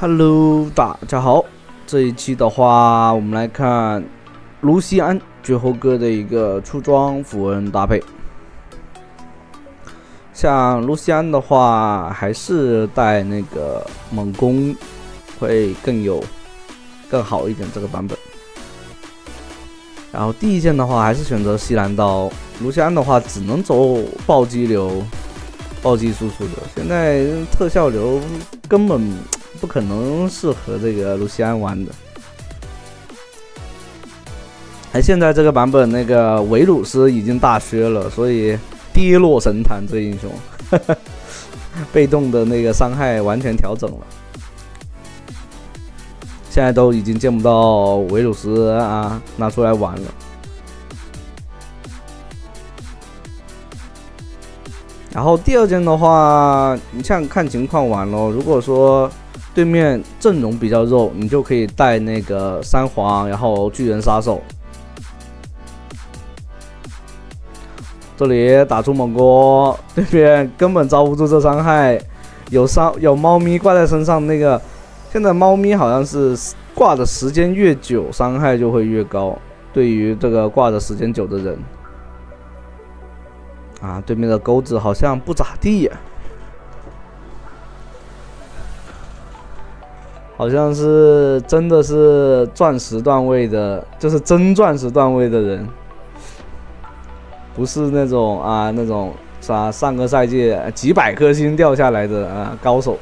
Hello，大家好。这一期的话，我们来看卢锡安绝后哥的一个出装符文搭配。像卢锡安的话，还是带那个猛攻会更好一点这个版本。然后第一件的话，还是选择西兰刀。卢锡安的话，只能走暴击流、暴击输出的。现在特效流根本不可能适合这个卢锡安玩的。现在这个版本那个维鲁斯已经大削了，所以跌落神坛这英雄被动的那个伤害完全调整了。现在都已经见不到维鲁斯啊拿出来玩了。然后第二件的话，你像看情况玩咯。如果说对面阵容比较肉，你就可以带那个三皇，然后巨人杀手。这里打出猛攻，对面根本遭不住这伤害。有猫咪挂在身上，那个现在猫咪好像是挂的时间越久，伤害就会越高。对于这个挂的时间久的人。对面的钩子好像不咋地呀，好像是真的是钻石段位的，就是真钻石段位的人，不是那种上个赛季几百颗星掉下来的高手。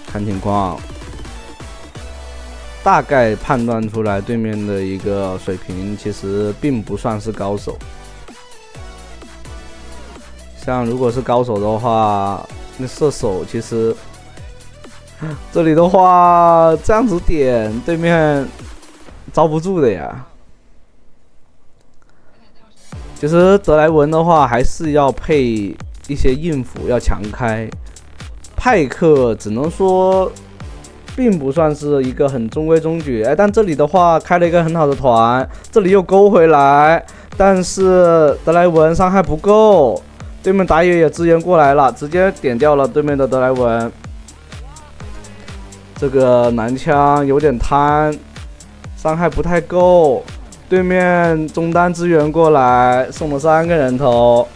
看情况，大概判断出来对面的一个水平其实并不算是高手。像如果是高手的话，那射手其实这里的话这样子点对面遭不住的呀。其实德莱文的话还是要配一些硬辅，要强开。派克只能说并不算是一个很中规中矩，但这里的话开了一个很好的团，这里又勾回来，但是德莱文伤害不够，对面打野也支援过来了，直接点掉了对面的德莱文。这个男枪有点贪，伤害不太够，对面中单支援过来，送了3个人头。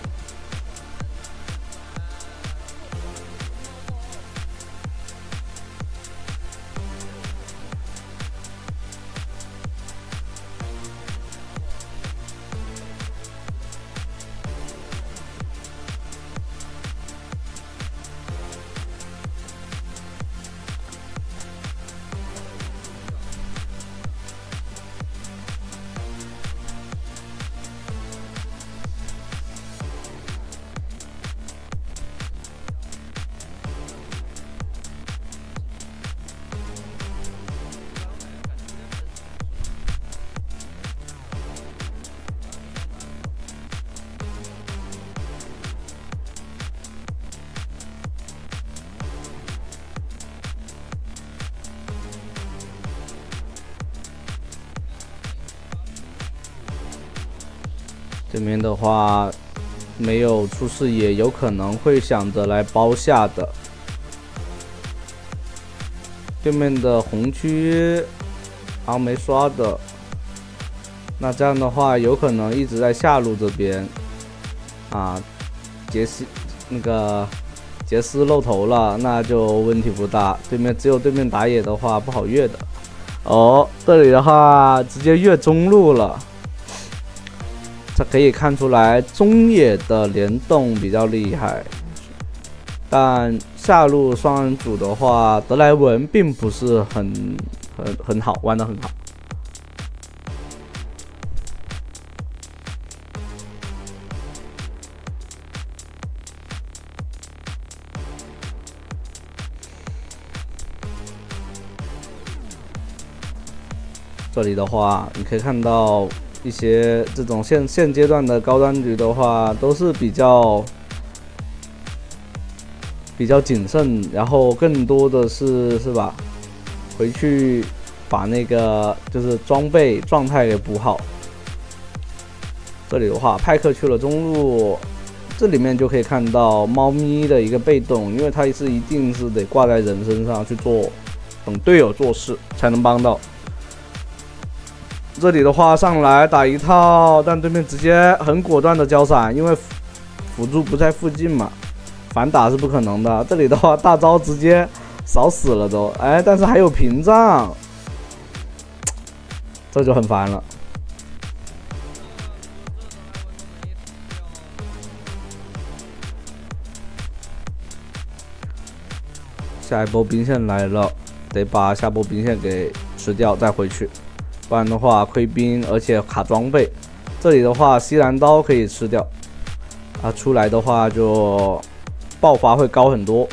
这边的话没有出视野，有可能会想着来包下的。对面的红区没刷的，那这样的话有可能一直在下路这边杰斯露头了，那就问题不大。只有对面打野的话不好越的。这里的话直接越中路了。这可以看出来中野的联动比较厉害，但下路双人组的话，德莱文并不是很好，玩得很好。这里的话，你可以看到一些这种现阶段的高端局的话，都是比较谨慎，然后更多的是吧，回去把那个就是装备状态给补好。这里的话，派克去了中路，这里面就可以看到猫咪的一个被动，因为它是一定是得挂在人身上去做，等队友做事才能帮到。这里的话上来打一套，但对面直接很果断的交闪，因为辅助不在附近嘛，反打是不可能的。这里的话大招直接扫死了都，哎，但是还有屏障，这就很烦了。下一波兵线来了，得把下波兵线给吃掉再回去，不然的话亏兵，而且卡装备。这里的话西兰刀可以吃掉，啊，出来的话就爆发会高很多。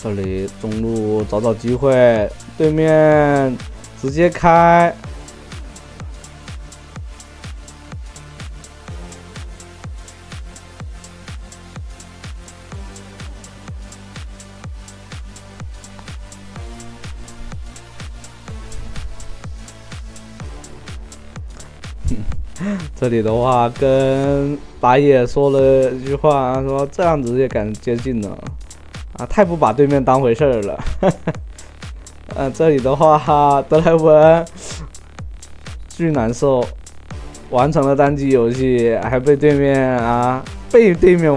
这里中路找机会，对面直接开，这里的话跟打野说了一句话，说这样子也敢接近呢。啊，太不把对面当回事儿了。这里的话，德莱文巨难受，完成了单机游戏，还被对面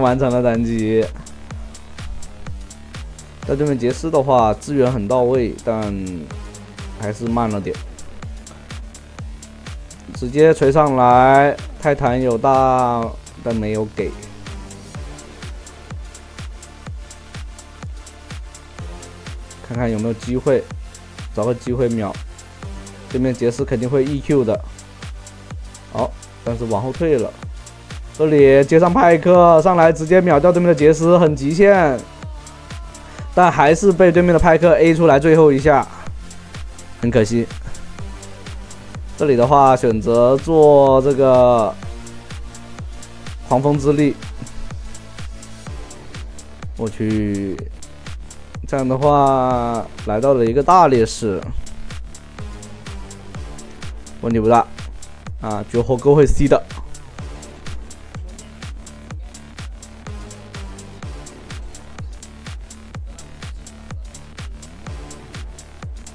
完成了单机。在对面杰斯的话，资源很到位，但还是慢了点。直接锤上来，泰坦有大，但没有给。看看有没有机会，找个机会秒。对面杰斯肯定会 EQ 的，好，但是往后退了。这里接上派克上来，直接秒掉对面的杰斯，很极限，但还是被对面的派克 A 出来最后一下，很可惜。这里的话选择做这个狂风之力，我去。这样的话，来到了一个大劣势，问题不大啊，绝活哥会 C 的。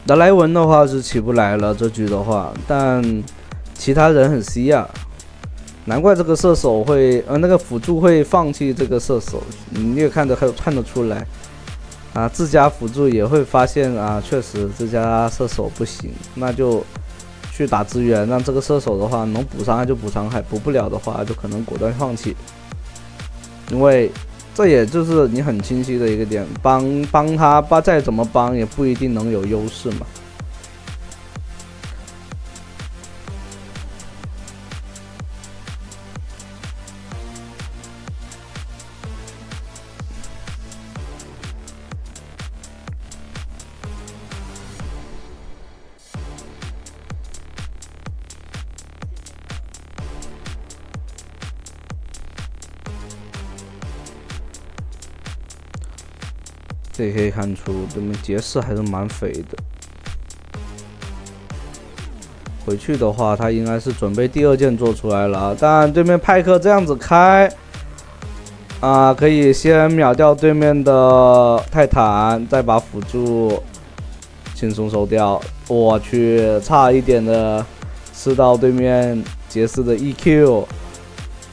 德莱文的话是起不来了，这局的话，但其他人很 C 啊，难怪这个射手会，那个辅助会放弃这个射手，你也看得出来。啊，自家辅助也会发现啊，确实自家射手不行，那就去打支援，让这个射手的话能补伤害就补伤害，补不了的话就可能果断放弃。因为这也就是你很清晰的一个点，帮他再怎么帮也不一定能有优势嘛。这也可以看出，对面杰士还是蛮肥的。回去的话，他应该是准备第二件做出来了，但对面派克这样子开，可以先秒掉对面的泰坦，再把辅助轻松收掉。我去，差一点的吃到对面杰斯的 EQ。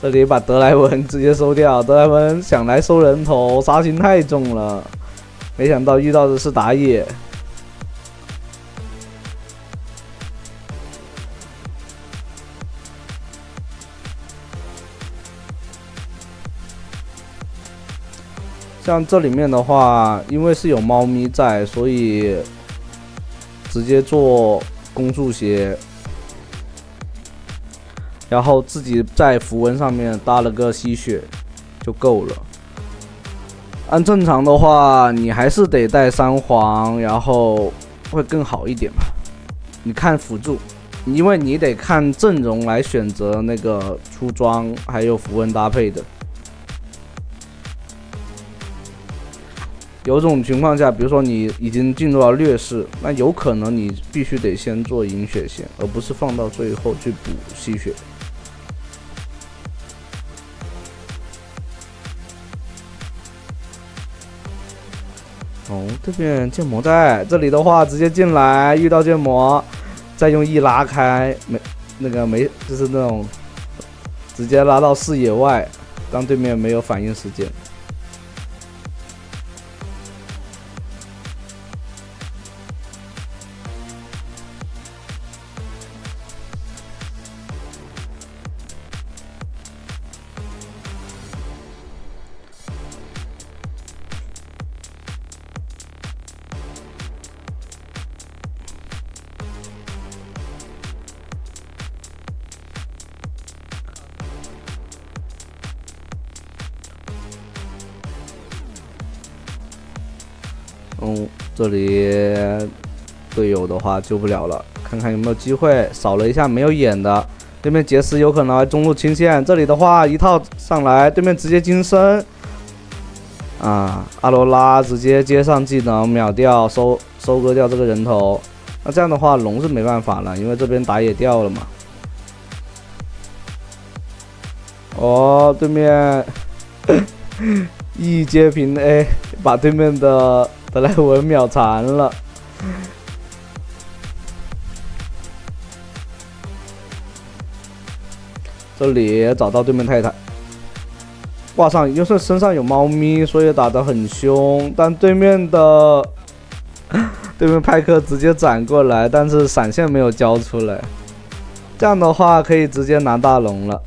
这里把德莱文直接收掉，德莱文想来收人头，杀心太重了。没想到遇到的是打野，像这里面的话，因为是有猫咪在，所以直接做攻速鞋，然后自己在符文上面搭了个吸血就够了。按正常的话，你还是得带3皇，然后会更好一点吧。你看辅助，因为你得看阵容来选择那个出装还有符文搭配的。有种情况下，比如说你已经进入了劣势，那有可能你必须得先做饮血线，而不是放到最后去补吸血。哦，这边剑魔在这里的话，直接进来遇到剑魔，再用 E 拉开，就是那种直接拉到视野外，让对面没有反应时间。这里队友的话救不了了，看看有没有机会，扫了一下没有眼的，对面杰斯有可能来中路清线，这里的话一套上来，对面直接金身，阿罗拉直接接上技能秒掉，收割掉这个人头，那这样的话龙是没办法了，因为这边打野掉了嘛。哦，对面一接平 A， 把对面的德莱文秒残了。这里找到对面泰坦，挂上，因为身上有猫咪，所以打得很凶。但对面派克直接斩过来，但是闪现没有交出来，这样的话可以直接拿大龙了。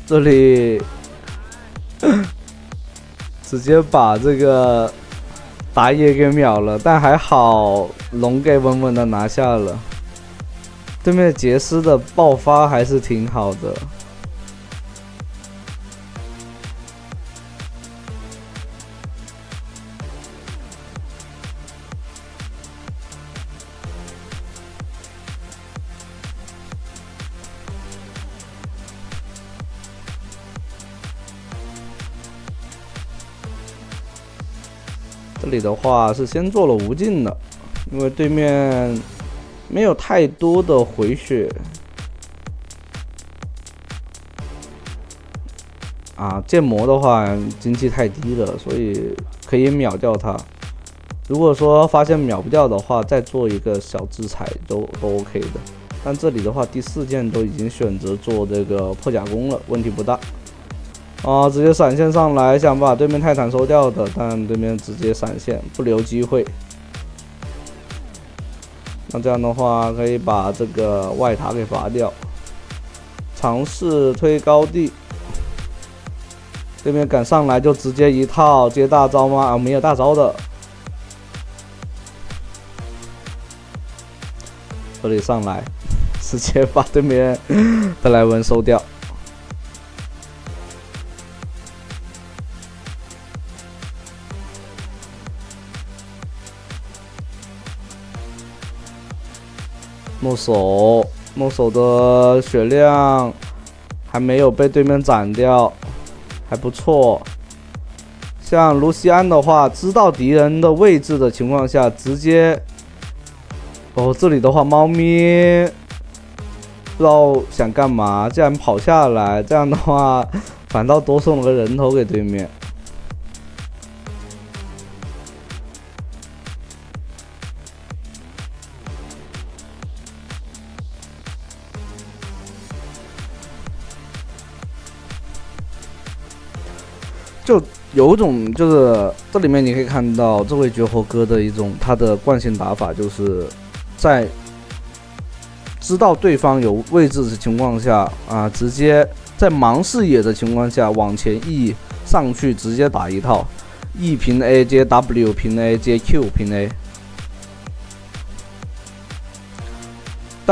这里直接把这个打野给秒了，但还好龙给稳稳的拿下了。对面杰斯的爆发还是挺好的。这里的话是先做了无尽的，因为对面没有太多的回血剑魔的话经济太低了，所以可以秒掉他。如果说发现秒不掉的话，再做一个小制裁都 OK 的。但这里的话，第4件都已经选择做这个破甲弓了，问题不大。直接闪现上来，想把对面泰坦收掉的，但对面直接闪现，不留机会。那这样的话，可以把这个外塔给拔掉，尝试推高地。对面赶上来就直接一套接大招吗？没有大招的。这里上来，直接把对面德莱文收掉。诺手的血量还没有被对面斩掉，还不错。像卢锡安的话，知道敌人的位置的情况下，直接这里的话，猫咪不知道想干嘛，竟然跑下来，这样的话反倒多送了个人头给对面。就有一种，就是这里面你可以看到这位绝活哥的一种他的惯性打法，就是在知道对方有位置的情况下直接在盲视野的情况下往前 E 上去，直接打一套 E 平 A 接 W 平 A 接 Q 平 A，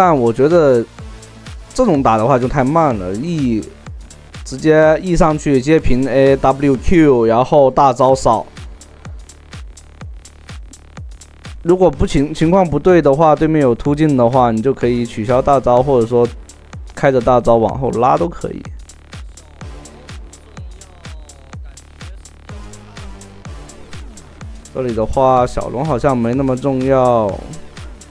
但我觉得这种打的话就太慢了，E 直接 E 上去接平 A WQ， 然后大招扫。如果情况不对的话，对面有突进的话，你就可以取消大招，或者说开着大招往后拉都可以。这里的话，小龙好像没那么重要，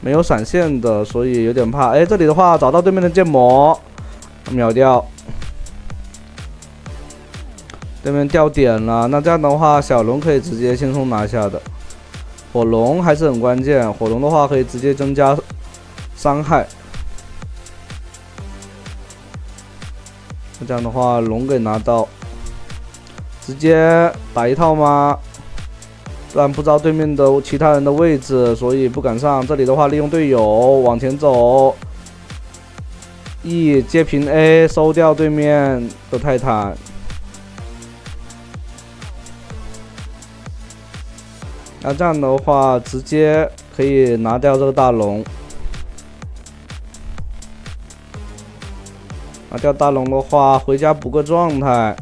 没有闪现的，所以有点怕。哎，这里的话找到对面的剑魔，秒掉。对面掉点了，那这样的话，小龙可以直接轻松拿下的。火龙还是很关键，火龙的话可以直接增加伤害。那这样的话，龙给拿到，直接打一套吗？不然不知道对面的其他人的位置，所以不敢上。这里的话，利用队友往前走 ，E 接平 A 收掉对面的泰坦。那这样的话，直接可以拿掉这个大龙。拿掉大龙的话，回家补个状态。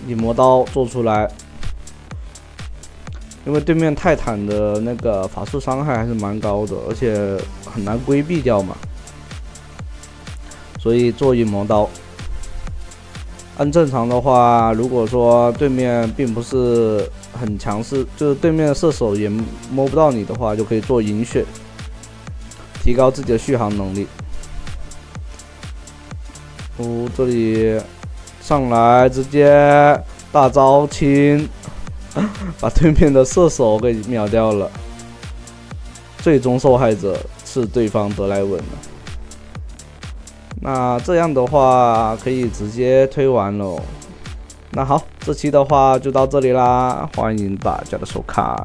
以魔刀做出来，因为对面泰坦的那个法术伤害还是蛮高的，而且很难规避掉嘛，所以做引魔刀。按正常的话，如果说对面并不是很强势，就是对面射手也摸不到你的话，就可以做银血，提高自己的续航能力。这里上来直接大招清，把对面的射手给秒掉了。最终受害者是对方德莱文了。那这样的话可以直接推完喽。那好，这期的话就到这里啦，欢迎大家的收看。